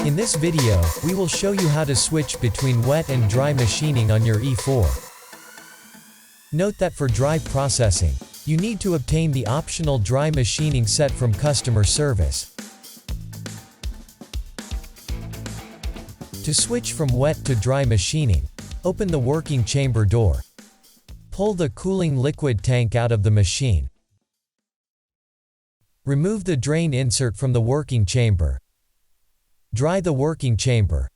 In this video, we will show you how to switch between wet and dry machining on your E4. Note that for dry processing, you need to obtain the optional dry machining set from customer service. To switch from wet to dry machining, open the working chamber door. Pull the cooling liquid tank out of the machine. Remove the drain insert from the working chamber. Dry the working chamber.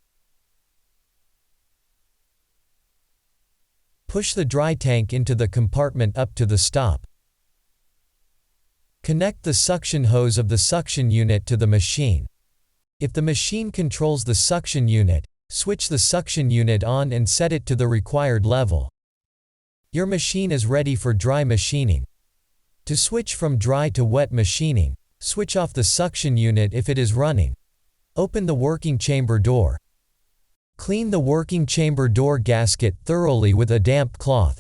Push the dry tank into the compartment up to the stop. Connect the suction hose of the suction unit to the machine. If the machine controls the suction unit, switch the suction unit on and set it to the required level. Your machine is ready for dry machining. To switch from dry to wet machining, switch off the suction unit if it is running. Open the working chamber door. Clean the working chamber door gasket thoroughly with a damp cloth.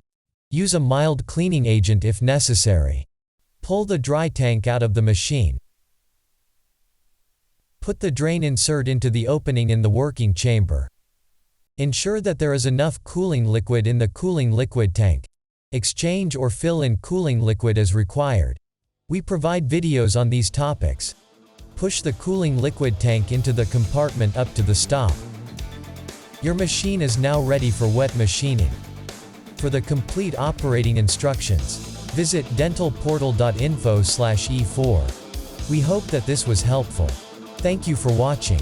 Use a mild cleaning agent if necessary. Pull the dry tank out of the machine. Put the drain insert into the opening in the working chamber. Ensure that there is enough cooling liquid in the cooling liquid tank. Exchange or fill in cooling liquid as required. We provide videos on these topics. Push the cooling liquid tank into the compartment up to the stop. Your machine is now ready for wet machining. For the complete operating instructions, visit dentalportal.info/E4. We hope that this was helpful. Thank you for watching.